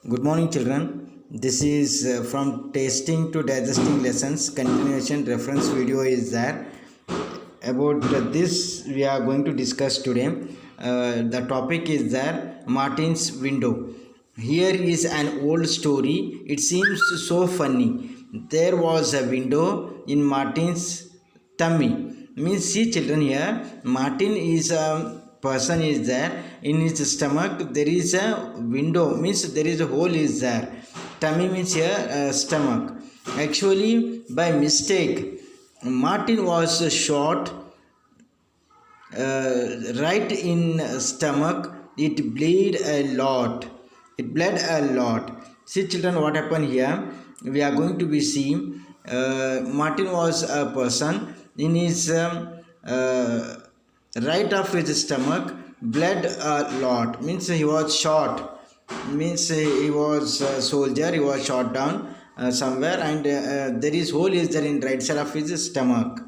Good morning, children. This is from tasting to digesting lessons. Continuation reference video is there. About this, we are going to discuss today. The topic is there Martin's window. Here is an old story. It seems so funny. There was a window in Martin's tummy. Means, see, children, here Martin is a person is there in his stomach. There is a window, means there is a hole is there. Tummy means here stomach. Actually, by mistake, Martin was shot right in stomach. It bled a lot. See, children, what happened here? We are going to be seeing. Martin was a person in his right of his stomach bled a lot. Means he was shot. Means he was a soldier. He was shot down somewhere, and there is hole is there in right side of his stomach.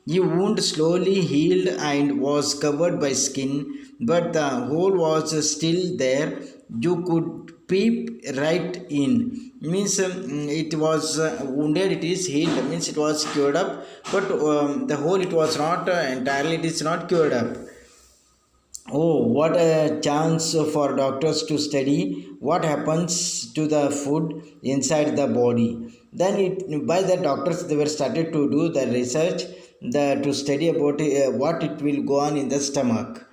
The wound slowly healed and was covered by skin, but the hole was still there. You could peep right in. Means it was wounded, it is healed, means it was cured up, but the hole it was not entirely, it is not cured up. Oh, what a chance for doctors to study what happens to the food inside the body. Then, by the doctors, they were started to do the research to study about what it will go on in the stomach.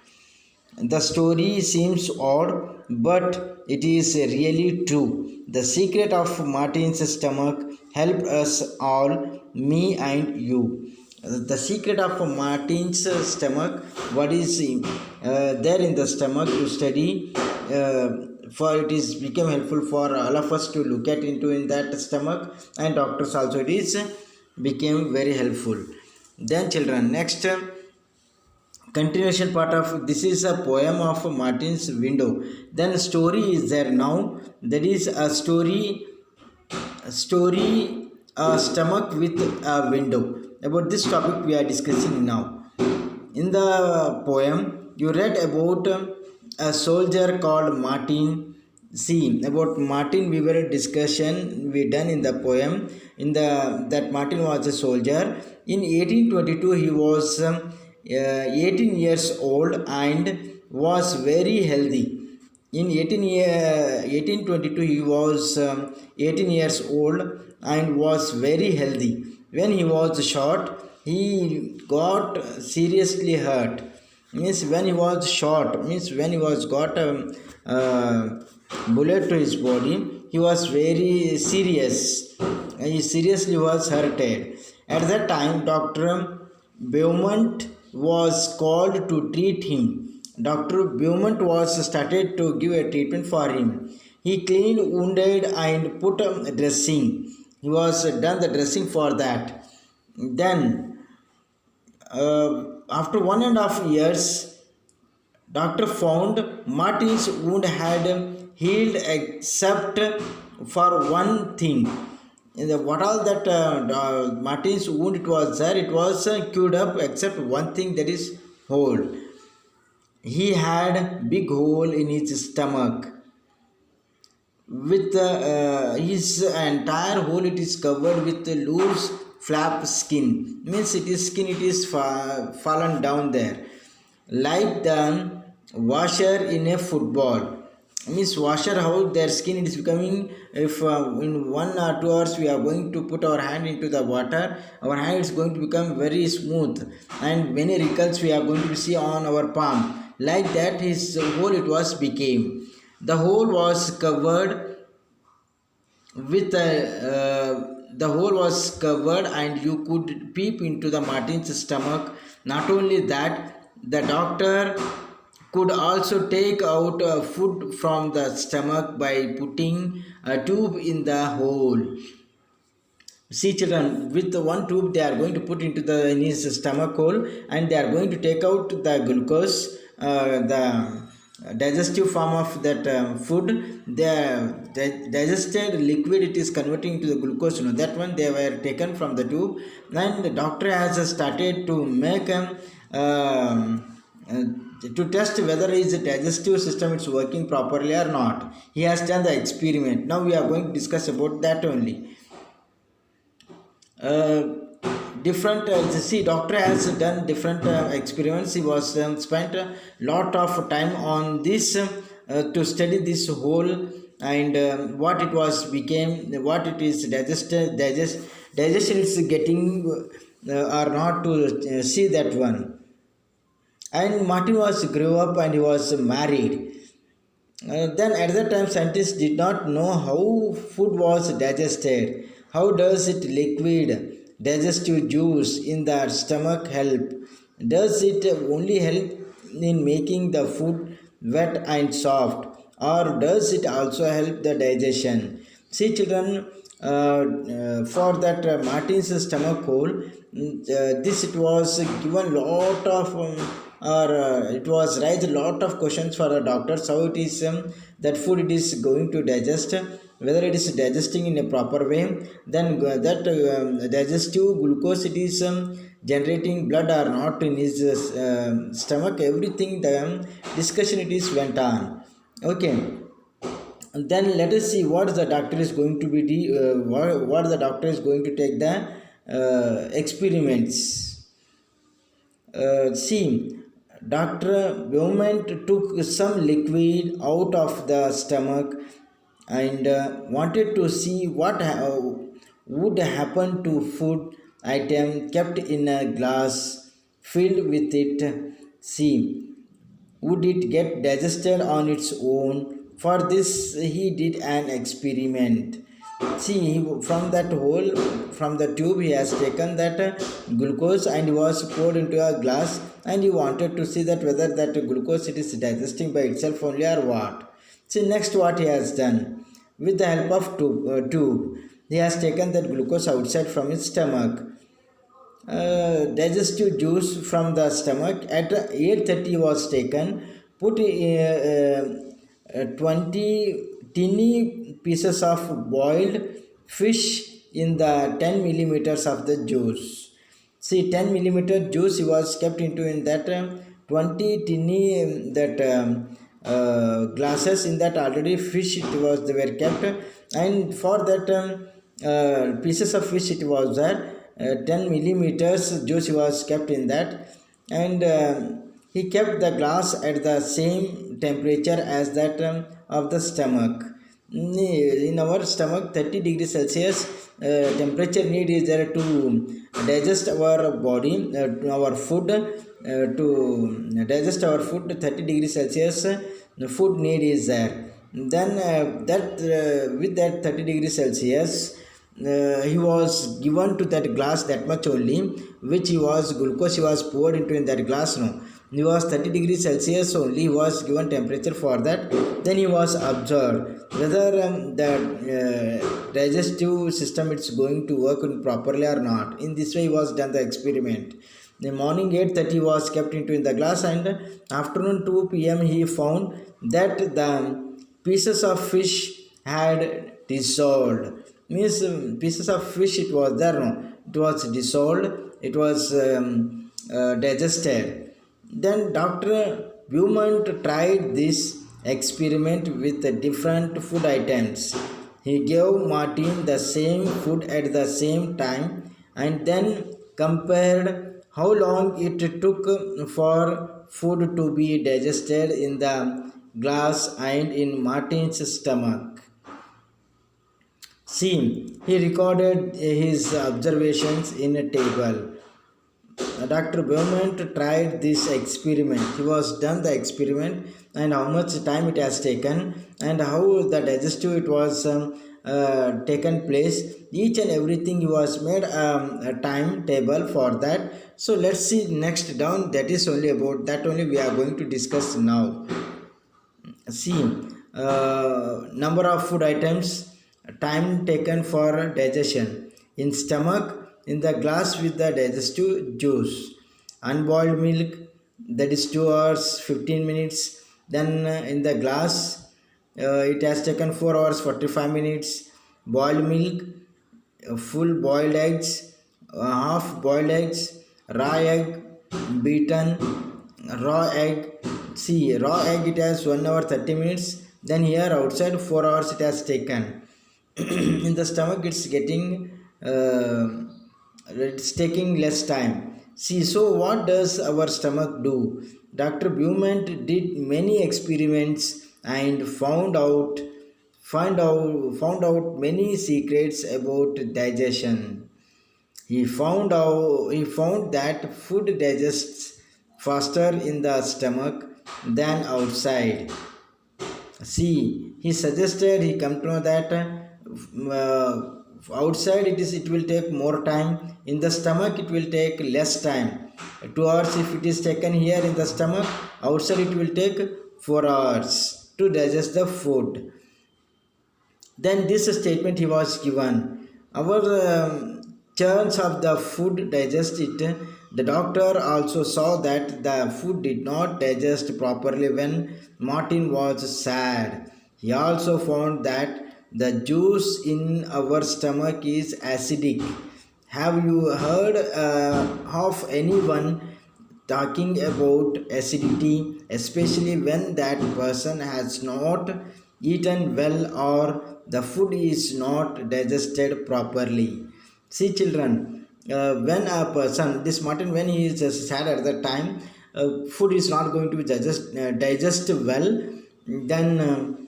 The story seems odd, but it is really true. The secret of Martin's stomach helped us all, me and you. The secret of Martin's stomach, what is there in the stomach to study, for it is become helpful for all of us to look at into in that stomach, and doctors also it is became very helpful. Then, children, next continuation part of this is a poem of Martin's window. Then story is there now. There is a story a stomach with a window. About this topic we are discussing now. In the poem, you read about a soldier called Martin. See, about Martin, we were discussion we done in the poem. In the that Martin was a soldier. In 1822, he was 18 years old and was very healthy. In 1822, he was 18 years old and was very healthy. When he was shot, he got seriously hurt. Means when he was shot, means when he was got a bullet to his body, he was very serious. He seriously was hurted. At that time, Dr. Beaumont was called to treat him. Dr. Beaumont was started to give a treatment for him. He cleaned wounded and put a dressing. He was done the dressing for that. Then, after 1.5 years, doctor found Martin's wound had healed except for one thing. What all that Martin's wound it was there, it was cured up except one thing, that is hole. He had big hole in his stomach. With his entire hole, it is covered with loose flap skin. Means it is skin, it is fallen down there, like the washer in a football. Means washer, how their skin is becoming. If in 1 or 2 hours we are going to put our hand into the water, our hand is going to become very smooth, and many wrinkles we are going to see on our palm. Like that, his hole it was became. The hole was covered with the hole was covered, and you could peep into the Martin's stomach. Not only that, the doctor could also take out food from the stomach by putting a tube in the hole. See, children, with one tube they are going to put into the in his stomach hole, and they are going to take out the glucose, the digestive form of that food. The digested liquid, it is converting to the glucose. That one they were taken from the tube, and the doctor has started to make to test whether his digestive system is working properly or not. He has done the experiment. Now we are going to discuss about that only. uh, Different see, doctor has done different experiments. He was spent a lot of time on this to study this whole, and what it was became, what it is digestion is getting or not, to see that one. And Martin was grew up and he was married. Then at that time, scientists did not know how food was digested. How does it liquid digestive juice in the stomach help? Does it only help in making the food wet and soft, or does it also help the digestion? See, children, for that Martin's stomach hole, this it was given lot of or it was raised a lot of questions for the doctors, how it is that food it is going to digest, whether it is digesting in a proper way, then that digestive glucose it is generating blood or not in his stomach, everything the discussion it is went on. Okay, and then let us see what the doctor is going to be what the doctor is going to take the experiments. See, Dr. Beaumont took some liquid out of the stomach and wanted to see what would happen to food item kept in a glass filled with it. See, would it get digested on its own? For this, he did an experiment. See, from that hole, from the tube, he has taken that glucose and he was poured into a glass, and he wanted to see that whether that glucose it is digesting by itself only or what. See, next what he has done, with the help of tube, he has taken that glucose outside from his stomach. Digestive juice from the stomach at 8:30 was taken, put 20 tiny pieces of boiled fish in the 10 millimeters of the juice. See, 10 millimeter juice was kept into in that 20 tiny that glasses, in that already fish it was they were kept, and for that pieces of fish it was there, 10 millimeters juice was kept in that, and he kept the glass at the same temperature as that of the stomach. In our stomach, 30 degrees Celsius temperature need is there to digest our body, our food, to digest our food. 30 degrees Celsius food need is there. Then with that 30 degrees Celsius, he was given to that glass that much only, which he was glucose he was poured into in that glass. No, he was 30 degrees Celsius only, he was given temperature for that. Then he was observed whether the digestive system it's going to work properly or not. In this way he was done the experiment. The morning 8:30 was kept into in the glass, and afternoon 2 p.m. he found that the pieces of fish had dissolved. Means pieces of fish it was there, no, it was dissolved, it was digested. Then Dr. Beaumont tried this experiment with different food items. He gave Martin the same food at the same time and then compared how long it took for food to be digested in the glass and in Martin's stomach. See, he recorded his observations in a table. Dr. Beaumont tried this experiment. He was done the experiment and how much time it has taken and how the digestive it was taken place. Each and everything he was made a timetable for that. So let's see next down. That is only about that only we are going to discuss now. See, number of food items, time taken for digestion in stomach, in the glass with the digestive juice, unboiled milk, that is 2 hours 15 minutes. Then in the glass it has taken 4 hours 45 minutes. Boiled milk, full boiled eggs, half boiled eggs, raw egg, beaten, raw egg, See, raw egg it has 1 hour 30 minutes, then here outside 4 hours it has taken. In the stomach it's getting uh, it's taking less time. See, so what does our stomach do? Dr. Beaumont did many experiments and found out many secrets about digestion. He found that food digests faster in the stomach than outside. See, he suggested, he come to know that outside it will take more time. In the stomach it will take less time. 2 hours if it is taken here in the stomach, outside it will take 4 hours to digest the food. Then this statement he was given. Our churns of the food digest it. The doctor also saw that the food did not digest properly when Martin was sad. He also found that the juice in our stomach is acidic. Have you heard of anyone talking about acidity, especially when that person has not eaten well or the food is not digested properly? See, children, when a person, this Martin, when he is sad at that time, food is not going to be digest well, then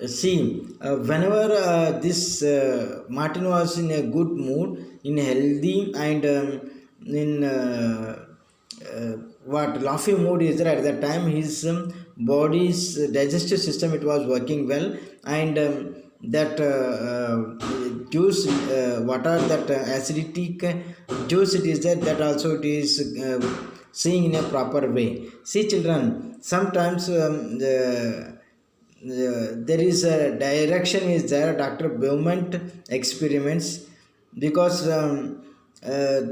see, whenever this Martin was in a good mood, in healthy and in what laughing mood is there at that time, his body's digestive system it was working well, and that juice, what are that acidic juice it is there, that also it is seeing in a proper way. See, children, sometimes there is a direction is there. Dr. Beaumont experiments, because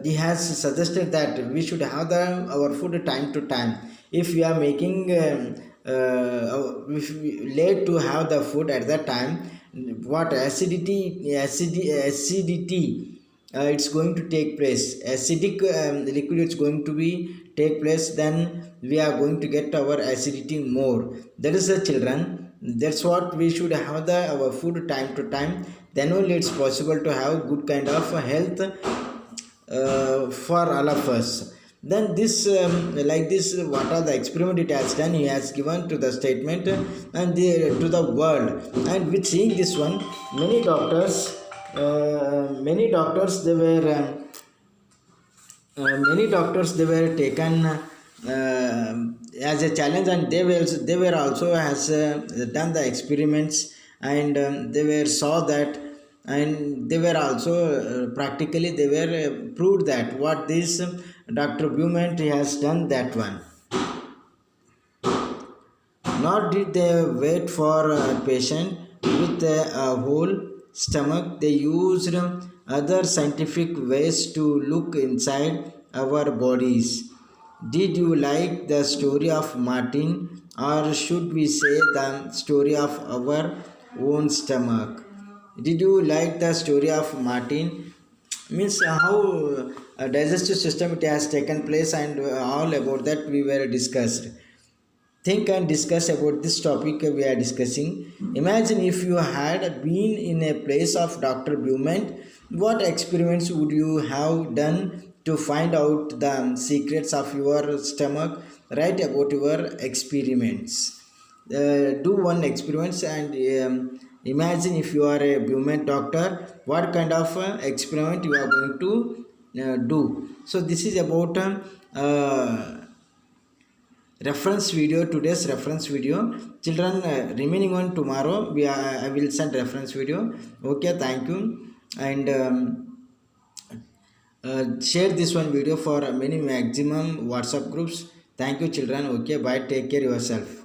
he has suggested that we should have our food time to time. If we are making if we late to have the food at that time, what acidity it's going to take place, acidic liquid is going to be take place, then we are going to get our acidity more. That is the children, that's what we should have our food time to time, then only it's possible to have good kind of health for all of us. Then this like this, what are the experiment it has done, he has given to the statement and to the world. And with seeing this one, many doctors they were taken as a challenge, and they were also has done the experiments, and they were saw that, and they were also practically they were proved that what this Dr. Beaumont has done that one. Nor did they wait for a patient with a whole stomach. They used other scientific ways to look inside our bodies. Did you like the story of Martin, or should we say the story of our own stomach? Did you like the story of Martin? Means how digestive system it has taken place, and all about that we were discussed. Think and discuss about this topic we are discussing. Imagine if you had been in a place of Dr. Beaumont, what experiments would you have done to find out the secrets of your stomach? Write about your experiments. Do one experiments, and imagine if you are a Beaumont doctor, what kind of experiment you are going to do. So this is about reference video, today's reference video. Children, remaining on tomorrow I will send reference video. Okay, thank you. And share this one video for many maximum WhatsApp groups. Thank you, children. Okay, bye, take care yourself.